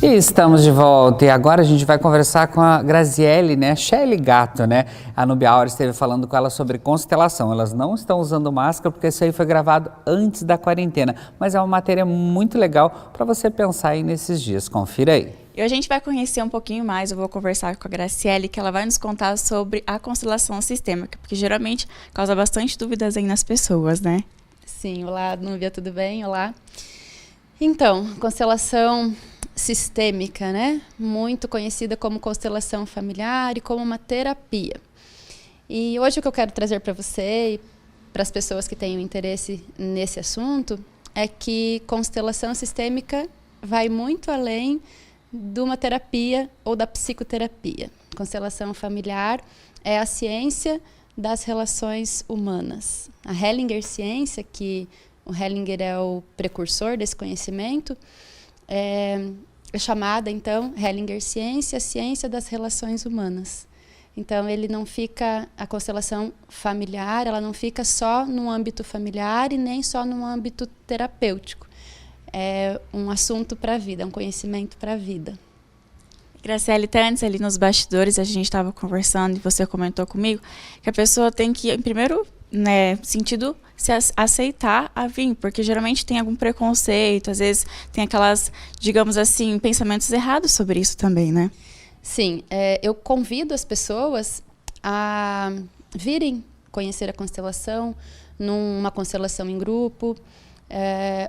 E estamos de volta e agora a gente vai conversar com a Graziele, né? Shelly Gato, né? A Nubia Aura esteve falando com ela sobre constelação. Elas não estão usando máscara porque isso aí foi gravado antes da quarentena, mas é uma matéria muito legal para você pensar aí nesses dias. Confira aí. E a gente vai conhecer um pouquinho mais, eu vou conversar com a Graziele, que ela vai nos contar sobre a constelação sistêmica, porque geralmente causa bastante dúvidas aí nas pessoas, né? Sim, olá, Núbia, tudo bem? Olá. Então, constelação sistêmica, né? Muito conhecida como constelação familiar e como uma terapia. E hoje o que eu quero trazer para você e para as pessoas que tenham interesse nesse assunto é que constelação sistêmica vai muito além de uma terapia ou da psicoterapia. Constelação familiar é a ciência das relações humanas. A Hellinger ciência, que o Hellinger é o precursor desse conhecimento, é chamada, então, Hellinger ciência, a ciência das relações humanas. Então, ele não fica, a constelação familiar, ela não fica só no âmbito familiar e nem só no âmbito terapêutico. É um assunto para a vida, é um conhecimento para a vida. Graziele, até antes ali nos bastidores a gente estava conversando e você comentou comigo que a pessoa tem que, em primeiro sentido, se aceitar a vir, porque geralmente tem algum preconceito, às vezes tem aquelas, digamos assim, pensamentos errados sobre isso também, né? Sim, eu convido as pessoas a virem conhecer a constelação, numa constelação em grupo,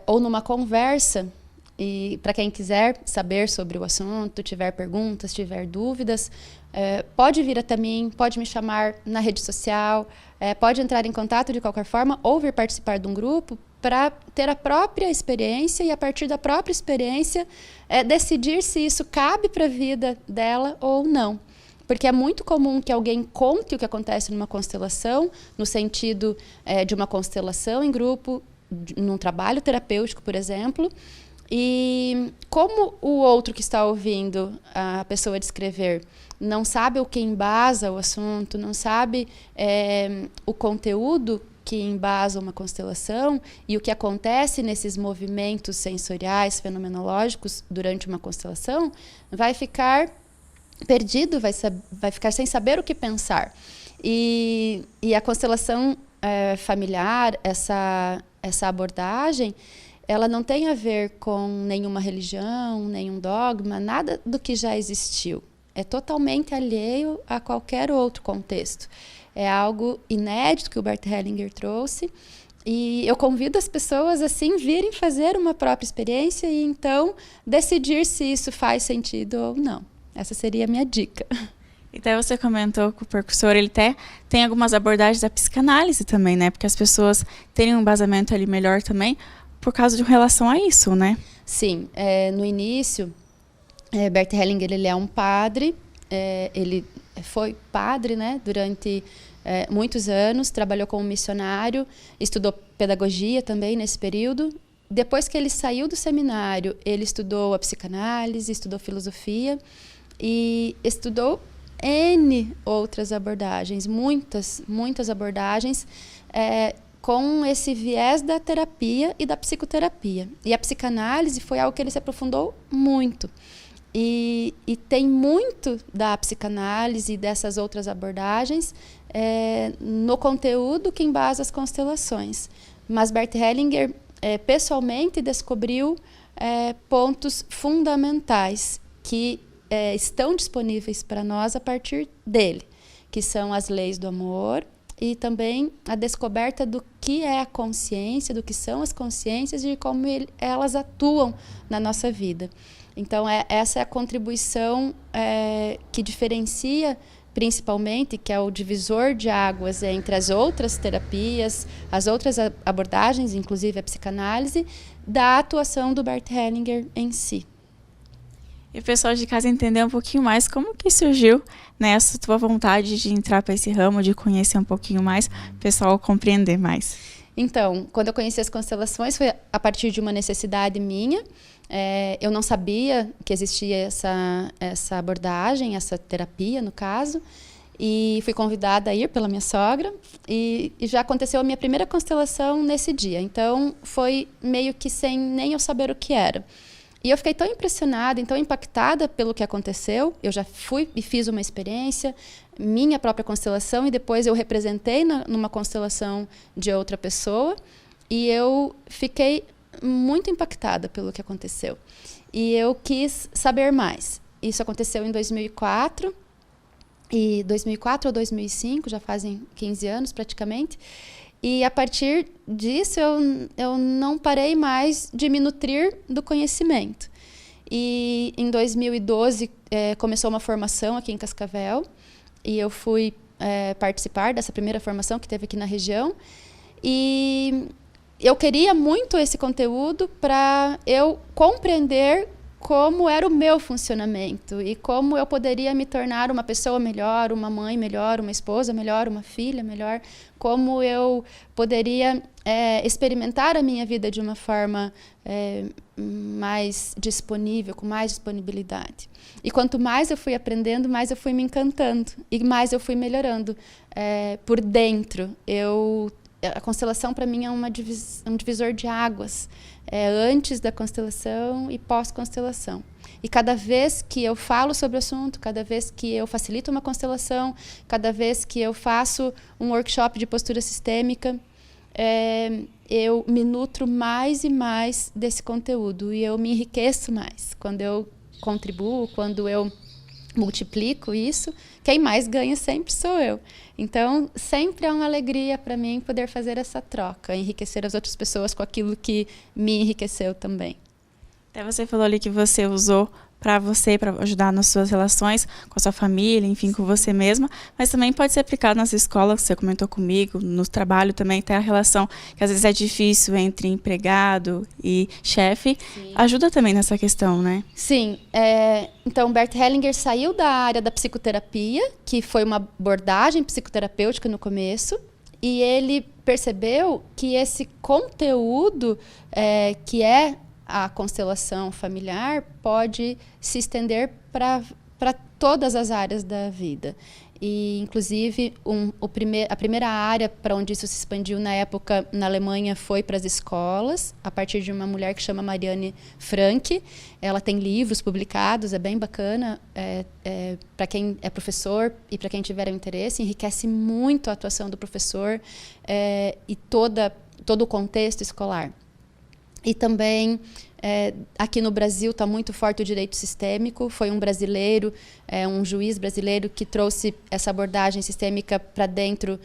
ou numa conversa. E para quem quiser saber sobre o assunto, tiver perguntas, tiver dúvidas, pode vir até mim, pode me chamar na rede social, pode entrar em contato de qualquer forma ou vir participar de um grupo para ter a própria experiência e a partir da própria experiência decidir se isso cabe para a vida dela ou não. Porque é muito comum que alguém conte o que acontece numa constelação, no sentido de uma constelação em grupo, num trabalho terapêutico, por exemplo. E como o outro que está ouvindo a pessoa descrever não sabe o que embasa o assunto, não sabe o conteúdo que embasa uma constelação e o que acontece nesses movimentos sensoriais, fenomenológicos durante uma constelação, vai ficar perdido, vai ficar sem saber o que pensar. E a constelação familiar, essa abordagem, ela não tem a ver com nenhuma religião, nenhum dogma, nada do que já existiu. É totalmente alheio a qualquer outro contexto. É algo inédito que o Bert Hellinger trouxe. E eu convido as pessoas, assim, virem fazer uma própria experiência e, então, decidir se isso faz sentido ou não. Essa seria a minha dica. Então você comentou que o percussor ele até tem algumas abordagens da psicanálise também, né? Porque as pessoas terem um embasamento ali melhor também, por causa de relação a isso, né? Sim, no início, Bert Hellinger ele é um padre, ele foi padre, né, durante muitos anos, trabalhou como missionário, estudou pedagogia também nesse período. Depois que ele saiu do seminário, ele estudou a psicanálise, estudou filosofia e estudou N outras abordagens, muitas abordagens, com esse viés da terapia e da psicoterapia. E a psicanálise foi algo que ele se aprofundou muito. E tem muito da psicanálise e dessas outras abordagens no conteúdo que embasa as constelações. Mas Bert Hellinger, pessoalmente, descobriu pontos fundamentais que estão disponíveis para nós a partir dele, que são as leis do amor, e também a descoberta do que é a consciência, do que são as consciências e de como elas atuam na nossa vida. Então, essa é a contribuição que diferencia, principalmente, que é o divisor de águas entre as outras terapias, as outras abordagens, inclusive a psicanálise, da atuação do Bert Hellinger em si. E o pessoal de casa entender um pouquinho mais como que surgiu, né, essa tua vontade de entrar para esse ramo, de conhecer um pouquinho mais, o pessoal compreender mais. Então, quando eu conheci as constelações, foi a partir de uma necessidade minha. Eu não sabia que existia essa abordagem, essa terapia, no caso, e fui convidada a ir pela minha sogra, e já aconteceu a minha primeira constelação nesse dia. Então, foi meio que sem nem eu saber o que era. E eu fiquei tão impressionada, tão impactada pelo que aconteceu. Eu já fui e fiz uma experiência, minha própria constelação, e depois eu representei numa constelação de outra pessoa. E eu fiquei muito impactada pelo que aconteceu. E eu quis saber mais. Isso aconteceu em 2004. E 2004 ou 2005, já fazem 15 anos praticamente. E a partir disso eu não parei mais de me nutrir do conhecimento. E em 2012 começou uma formação aqui em Cascavel e eu fui participar dessa primeira formação que teve aqui na região. E eu queria muito esse conteúdo para eu compreender como era o meu funcionamento e como eu poderia me tornar uma pessoa melhor, uma mãe melhor, uma esposa melhor, uma filha melhor, como eu poderia experimentar a minha vida de uma forma mais disponível, com mais disponibilidade. E quanto mais eu fui aprendendo, mais eu fui me encantando e mais eu fui melhorando por dentro. A constelação, para mim, é um divisor de águas. Antes da constelação e pós-constelação. E cada vez que eu falo sobre o assunto, cada vez que eu facilito uma constelação, cada vez que eu faço um workshop de postura sistêmica, eu me nutro mais e mais desse conteúdo. E eu me enriqueço mais. Quando eu contribuo, quando eu multiplico isso, quem mais ganha sempre sou eu. Então, sempre é uma alegria para mim poder fazer essa troca, enriquecer as outras pessoas com aquilo que me enriqueceu também. Até você falou ali que você usou para ajudar nas suas relações com a sua família, enfim, com você mesma, mas também pode ser aplicado nas escolas, que você comentou comigo, no trabalho também, tem a relação que às vezes é difícil entre empregado e chefe. Sim. Ajuda também nessa questão, né? Sim. Então, Bert Hellinger saiu da área da psicoterapia, que foi uma abordagem psicoterapêutica no começo, e ele percebeu que esse conteúdo que a constelação familiar pode se estender para todas as áreas da vida. E, inclusive, a primeira área para onde isso se expandiu na época na Alemanha foi para as escolas, a partir de uma mulher que chama Marianne Frank. Ela tem livros publicados, é bem bacana, para quem é professor e para quem tiver interesse, enriquece muito a atuação do professor e todo o contexto escolar. E também, aqui no Brasil, está muito forte o direito sistêmico. Foi um brasileiro, um juiz brasileiro, que trouxe essa abordagem sistêmica para dentro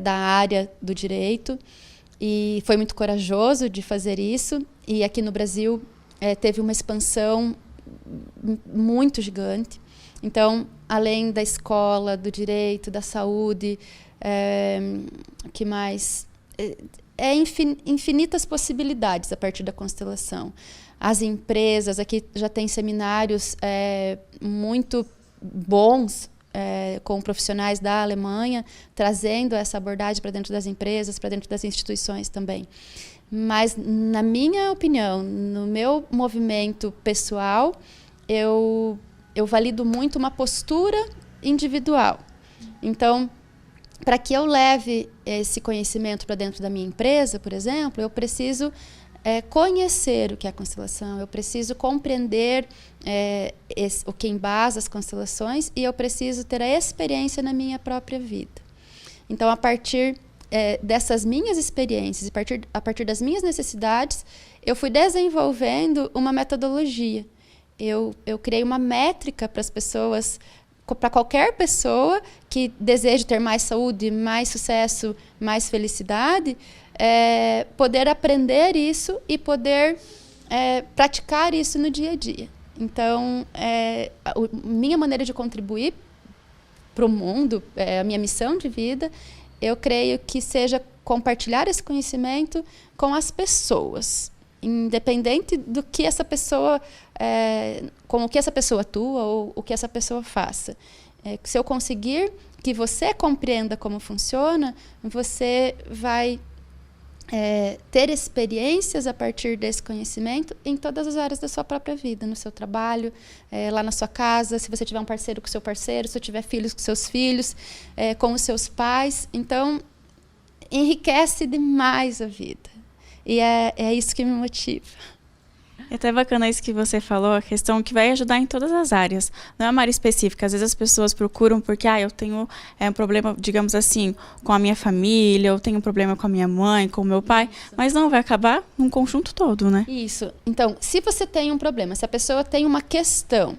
da área do direito. E foi muito corajoso de fazer isso. E aqui no Brasil teve uma expansão muito gigante. Então, além da escola, do direito, da saúde, o que mais... infinitas possibilidades a partir da constelação. As empresas, aqui já tem seminários muito bons com profissionais da Alemanha, trazendo essa abordagem para dentro das empresas, para dentro das instituições também. Mas, na minha opinião, no meu movimento pessoal, eu valido muito uma postura individual. Então, para que eu leve esse conhecimento para dentro da minha empresa, por exemplo, eu preciso conhecer o que é a constelação, eu preciso compreender o que embasa as constelações e eu preciso ter a experiência na minha própria vida. Então, a partir dessas minhas experiências e a partir das minhas necessidades, eu fui desenvolvendo uma metodologia. Eu criei uma métrica para as pessoas, para qualquer pessoa que deseje ter mais saúde, mais sucesso, mais felicidade, poder aprender isso e poder praticar isso no dia a dia. Então, minha maneira de contribuir para o mundo, a minha missão de vida, eu creio que seja compartilhar esse conhecimento com as pessoas, independente do que essa pessoa, com o que essa pessoa atua ou o que essa pessoa faça. Se eu conseguir que você compreenda como funciona, você vai ter experiências a partir desse conhecimento em todas as áreas da sua própria vida, no seu trabalho, lá na sua casa, se você tiver um parceiro com o seu parceiro, se você tiver filhos com seus filhos, com os seus pais. Então, enriquece demais a vida. E é isso que me motiva. É até bacana isso que você falou, a questão que vai ajudar em todas as áreas. Não é uma área específica. Às vezes as pessoas procuram porque eu tenho um problema, digamos assim, com a minha família, eu tenho um problema com a minha mãe, com o meu pai, mas não, vai acabar num conjunto todo, né? Isso. Então, se você tem um problema, se a pessoa tem uma questão,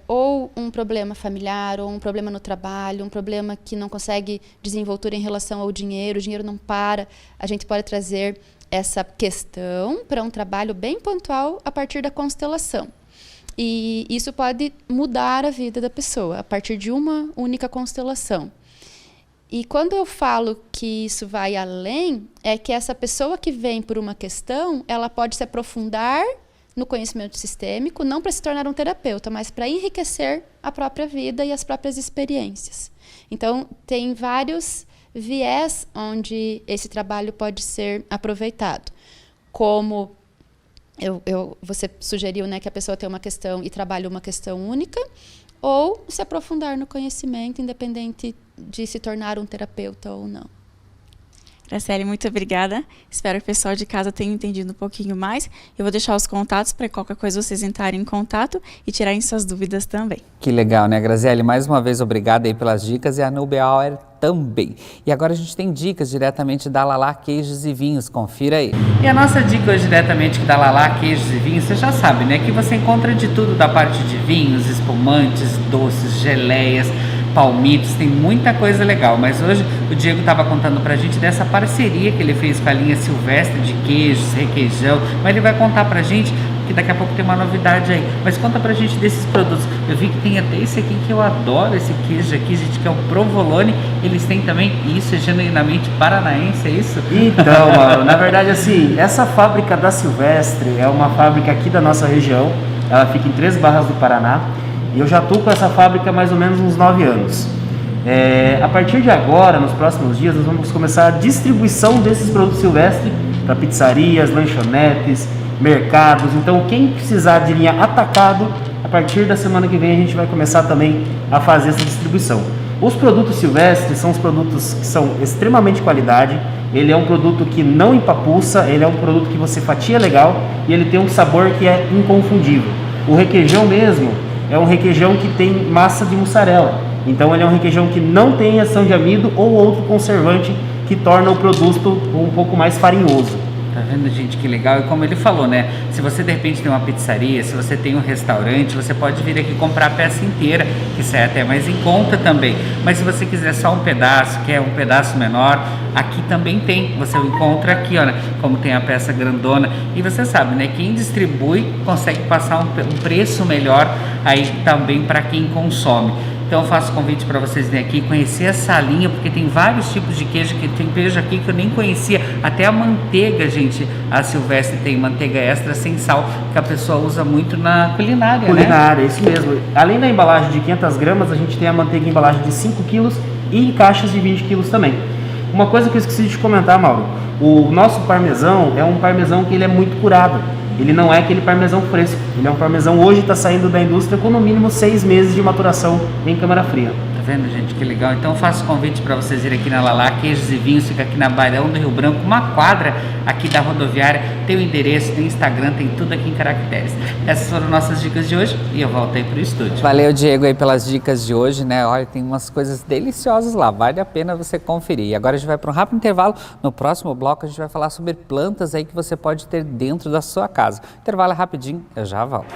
ou um problema familiar, ou um problema no trabalho, um problema que não consegue desenvoltura em relação ao dinheiro, o dinheiro não para, a gente pode trazer essa questão para um trabalho bem pontual a partir da constelação. E isso pode mudar a vida da pessoa a partir de uma única constelação. E quando eu falo que isso vai além, é que essa pessoa que vem por uma questão, ela pode se aprofundar no conhecimento sistêmico, não para se tornar um terapeuta, mas para enriquecer a própria vida e as próprias experiências. Então, tem vários viés onde esse trabalho pode ser aproveitado. Como você sugeriu, né, que a pessoa tem uma questão e trabalha uma questão única, ou se aprofundar no conhecimento, independente de se tornar um terapeuta ou não. Graciele, muito obrigada. Espero que o pessoal de casa tenha entendido um pouquinho mais. Eu vou deixar os contatos para qualquer coisa vocês entrarem em contato e tirarem suas dúvidas também. Que legal, né, Graziele? Mais uma vez, obrigada aí pelas dicas e a Nubia Auer também. E agora a gente tem dicas diretamente da Lalá Queijos e Vinhos, confira aí. E a nossa dica hoje diretamente da Lalá Queijos e Vinhos, você já sabe, né, que você encontra de tudo da parte de vinhos, espumantes, doces, geleias, palmitos, tem muita coisa legal, mas hoje o Diego estava contando pra gente dessa parceria que ele fez com a linha Silvestre de queijos, requeijão, mas ele vai contar pra gente que daqui a pouco tem uma novidade aí, mas conta pra gente desses produtos. Eu vi que tem até esse aqui que eu adoro, esse queijo aqui, gente, que é o provolone, eles têm também, e isso é genuinamente paranaense, é isso? Então, Mauro, na verdade assim, essa fábrica da Silvestre é uma fábrica aqui da nossa região, ela fica em Três Barras do Paraná, e eu já estou com essa fábrica há mais ou menos uns 9 anos. A partir de agora, nos próximos dias, nós vamos começar a distribuição desses produtos Silvestre para pizzarias, lanchonetes, mercados. Então, quem precisar de linha atacado, a partir da semana que vem a gente vai começar também a fazer essa distribuição. Os produtos Silvestre são os produtos que são extremamente de qualidade. Ele é um produto que não empapuça, ele é um produto que você fatia legal e ele tem um sabor que é inconfundível. O requeijão mesmo é um requeijão que tem massa de mussarela. Então ele é um requeijão que não tem ação de amido ou outro conservante que torna o produto um pouco mais farinhoso. Tá vendo, gente, que legal? E como ele falou, né? Se você de repente tem uma pizzaria, se você tem um restaurante, você pode vir aqui comprar a peça inteira, que sai até mais em conta também. Mas se você quiser só um pedaço, quer um pedaço menor, aqui também tem. Você encontra aqui, olha, como tem a peça grandona. E você sabe, né? Quem distribui consegue passar um preço melhor aí também para quem consome. Então eu faço convite para vocês virem aqui conhecer essa linha, porque tem vários tipos de queijo, que tem queijo aqui que eu nem conhecia, até a manteiga, gente, a Silvestre tem manteiga extra sem sal, que a pessoa usa muito na culinária, né? Isso mesmo. Além da embalagem de 500 gramas, a gente tem a manteiga em embalagem de 5 quilos e em caixas de 20 quilos também. Uma coisa que eu esqueci de comentar, Mauro, o nosso parmesão é um parmesão que ele é muito curado. Ele não é aquele parmesão fresco. Ele é um parmesão hoje está saindo da indústria com no mínimo 6 meses de maturação em câmara fria. Tá vendo, gente? Que legal. Então eu faço convite para vocês irem aqui na Lalá Queijos e Vinhos, fica aqui na Barão do Rio Branco, uma quadra aqui da rodoviária. Tem o endereço, tem o Instagram, tem tudo aqui em caracteres. Essas foram nossas dicas de hoje e eu volto aí pro estúdio. Valeu, Diego, aí pelas dicas de hoje, né? Olha, tem umas coisas deliciosas lá, vale a pena você conferir. E agora a gente vai para um rápido intervalo. No próximo bloco a gente vai falar sobre plantas aí que você pode ter dentro da sua casa. Intervalo é rapidinho, eu já volto.